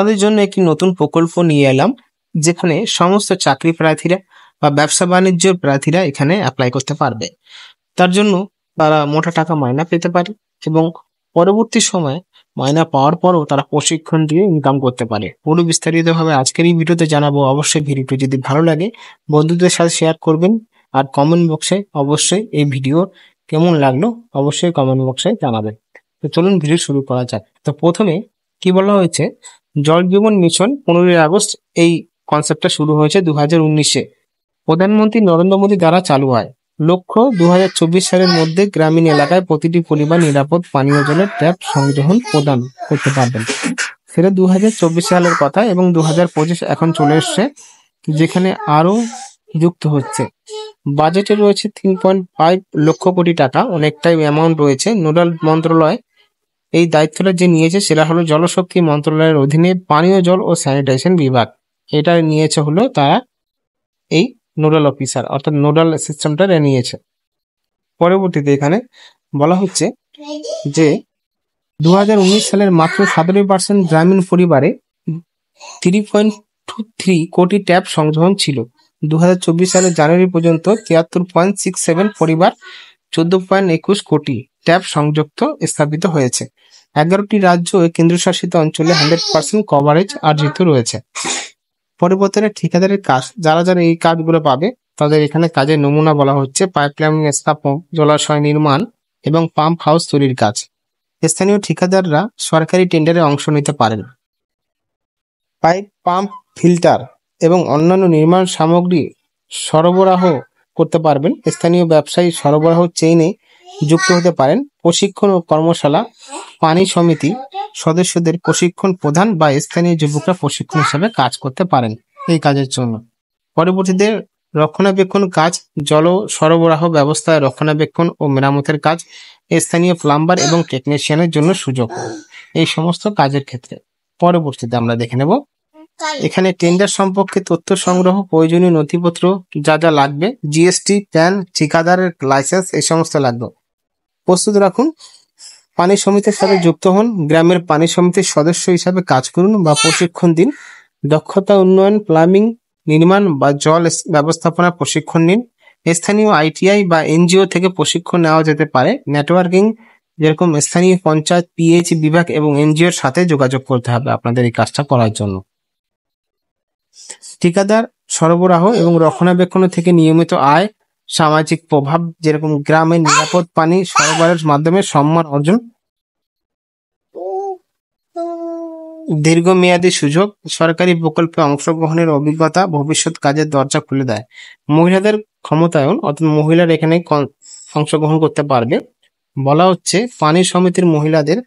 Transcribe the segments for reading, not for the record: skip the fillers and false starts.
তাদের জন্য একটি নতুন প্রকল্প নিয়ে এলাম, যেখানে সমস্ত চাকরি প্রার্থীরা বা ব্যবসা বাণিজ্যের প্রার্থীরা এখানে অ্যাপ্লাই করতে পারবে। তার জন্য তারা মোটা টাকা মাইনা পেতে পারে এবং পরবর্তী সময়ে মাইনা পাওয়ার পরও তারা প্রশিক্ষণ দিয়ে ইনকাম করতে পারে। পুরো বিস্তারিতভাবে আজকের এই ভিডিওতে জানাবো। অবশ্যই ভিডিওটি যদি ভালো লাগে বন্ধুদের সাথে শেয়ার করবেন, আর কমেন্ট বক্সে অবশ্যই এই ভিডিও কেমন লাগলো অবশ্যই কমেন্ট বক্সে জানাবেন। তো চলুন ভিডিও শুরু করা যাক। তো প্রথমে কি বলা হয়েছে, জল জীবন মিশন 15ই আগস্ট এই কনসেপ্টটা শুরু হয়েছে 2019-এ প্রধানমন্ত্রী নরেন্দ্র মোদী দ্বারা চালু হয়। লক্ষ্য 2024 সালের মধ্যে গ্রামীণ এলাকায় প্রতিটি পরিবার নিরাপদ পানীয় জলের ট্যাপ সংযোজন প্রদান করতে পারবেন। সেটা 2024 সালের কথা এবং 2025 এখন চলে এসছে, যেখানে আরো যুক্ত হচ্ছে। বাজেটে রয়েছে 3.5 লক্ষ কোটি টাকা, অনেকটাই অ্যামাউন্ট রয়েছে। নোডাল মন্ত্রণালয় এই দায়িত্বটা যে নিয়েছে সেটা হলো জলশক্তি মন্ত্রণালয়ের অধীনে পানীয় জল ও স্যানিটেশন বিভাগ। এটা নিয়েছে হলো তারা এই নোডাল অফিসার, অর্থাৎ নোডাল সিস্টেমটা নিয়েছে। পরবর্তীতে এখানে বলা হচ্ছে যে 2019 সালের মাত্র 17% গ্রামীণ পরিবারে 3.23 কোটি ট্যাপ সংযোজন ছিল। 2024 সালের জানুয়ারি পর্যন্ত 73.67 পরিবার 14.21 কোটি ট্যাপ সংযুক্ত স্থাপিত হয়েছে। 11টি রাজ্য ও কেন্দ্রশাসিত অঞ্চলে 100% কভারেজ অর্জিত রয়েছে। পরিবর্তনে ঠিকাদারের কাজ, যারা যারা এই কাজগুলো পাবে তাদের এখানে কাজের নমুনা বলা হচ্ছে পাইপলাইন স্থাপন, জলাশয় নির্মাণ এবং পাম্প হাউস তৈরির কাজ। স্থানীয় ঠিকাদাররা সরকারি টেন্ডারে অংশ নিতে পারেন। পাইপ, পাম্প, ফিল্টার এবং অন্যান্য নির্মাণ সামগ্রী সরবরাহ করতে পারবেন। স্থানীয় ব্যবসায়ী সরবরাহ চেইনে যুক্ত হতে পারেন। প্রশিক্ষণ ও কর্মশালা, পানি সমিতি সদস্যদের প্রশিক্ষণ প্রদান বা স্থানীয় যুবকরা প্রশিক্ষণ হিসেবে কাজ করতে পারেন এই কাজের জন্য। পরবর্তীতে রক্ষণাবেক্ষণ কাজ, জল সরবরাহ ব্যবস্থায় রক্ষণাবেক্ষণ ও মেরামতের কাজ, স্থানীয় প্লাম্বার এবং টেকনিশিয়ানের জন্য সুযোগ এই সমস্ত কাজের ক্ষেত্রে। পরবর্তীতে আমরা দেখে নেব এখানে টেন্ডার সম্পর্কে তথ্য সংগ্রহ, প্রয়োজনীয় নথিপত্র যা যা লাগবে, জিএসটি, প্যান, ঠিকাদারের লাইসেন্স এই সমস্ত লাগবে। প্রস্তুত রাখুন। পানি সমিতির সাথে যুক্ত হন, গ্রামের পানি সমিতির সদস্য হিসাবে কাজ করুন বা প্রশিক্ষণ দিন। দক্ষতা উন্নয়ন, প্লাম্বিং, নির্মাণ বা জল ব্যবস্থাপনা প্রশিক্ষণ নিন। স্থানীয় আইটিআই বা এনজিও থেকে প্রশিক্ষণ নেওয়া যেতে পারে। নেটওয়ার্কিং, যেরকম স্থানীয় পঞ্চায়েত, পিএইচ বিভাগ এবং এনজিওর সাথে যোগাযোগ করতে হবে আপনাদের এই কাজটা করার জন্য। ঠিকাদার সরবরাহ এবং রক্ষণাবেক্ষণ থেকে নিয়মিত আয়, সামাজিক প্রভাব, যেরকম গ্রামে নিরাপদ পানি সরবরাহের মাধ্যমে সম্মান অর্জন, দীর্ঘমেয়াদী সুযোগ, সরকারি প্রকল্পে অংশগ্রহণের অভিজ্ঞতা ভবিষ্যৎ কাজের দরজা খুলে দেয়। মহিলাদের ক্ষমতায়ন, অর্থাৎ মহিলারা এখানে অংশগ্রহণ করতে পারবে। বলা হচ্ছে পানি সমিতির মহিলাদের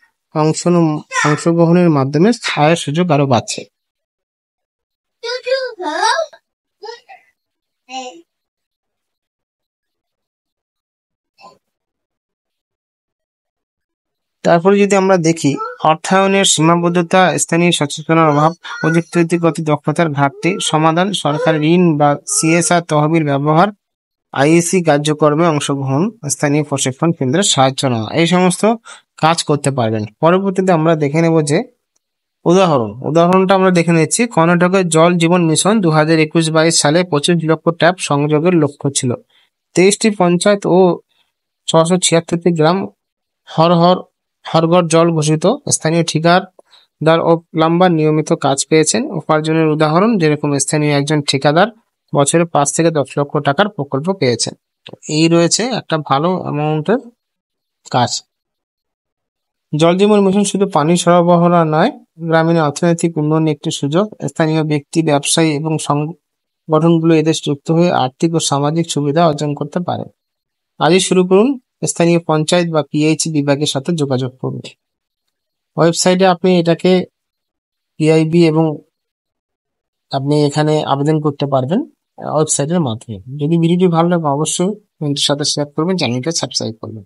অংশগ্রহণের মাধ্যমে আয়ের সুযোগ আরো বাড়ছে। তারপরে যদি আমরা দেখি অর্থায়নের সীমাবদ্ধতা, স্থানীয় সচেতনতার অভাব, প্রযুক্তিগত দক্ষতার ঘাটতি সমাধান, সরকারি ঋণ বা সিএসআর তহবিল ব্যবহার, আইএসি কার্যক্রমে অংশগ্রহণ, স্থানীয় প্রশিক্ষণ কেন্দ্রের সাহায্য নেওয়া, এই সমস্ত কাজ করতে পারবেন। পরবর্তীতে আমরা দেখে নেব যে উদাহরণটা আমরা দেখে নিচ্ছি। কর্ণাটকের জল জীবন মিশন 2021-22 সালে 25 লক্ষ ট্যাপ সংযোগের লক্ষ্য ছিল। 23টি পঞ্চায়েত ও 676টি গ্রাম হরঘর জল ঘোষিত। স্থানীয় ঠিকাদার ও প্লাম্বার নিয়মিত কাজ পেয়েছেন। উপার্জনের উদাহরণ, যেরকম স্থানীয় একজন ঠিকাদার বছরে 5 থেকে 10 লক্ষ টাকার প্রকল্প পেয়েছেন। এই রয়েছে একটা ভালো অ্যামাউন্টের কাজ। জল জীবন মিশন শুধু পানি সরবরাহ নয়, গ্রামীণ অর্থনৈতিক উন্নয়নে একটি সুযোগ। স্থানীয় ব্যক্তি, ব্যবসায়ী এবং সংগঠনগুলো এদের যুক্ত হয়ে আর্থিক ও সামাজিক সুবিধা অর্জন করতে পারে। আজই শুরু করুন। স্থানীয় পঞ্চায়েত বা পিএইচ বিভাগের সাথে যোগাযোগ করুন। ওয়েবসাইটে আপনি এটাকে পিআইবি এবং আপনি এখানে আবেদন করতে পারবেন ওয়েবসাইটের মাধ্যমে। যদি ভিডিওটি ভালো লাগে অবশ্যই বন্ধুদের সাথে শেয়ার করবেন, চ্যানেলটা সাবস্ক্রাইব করবেন।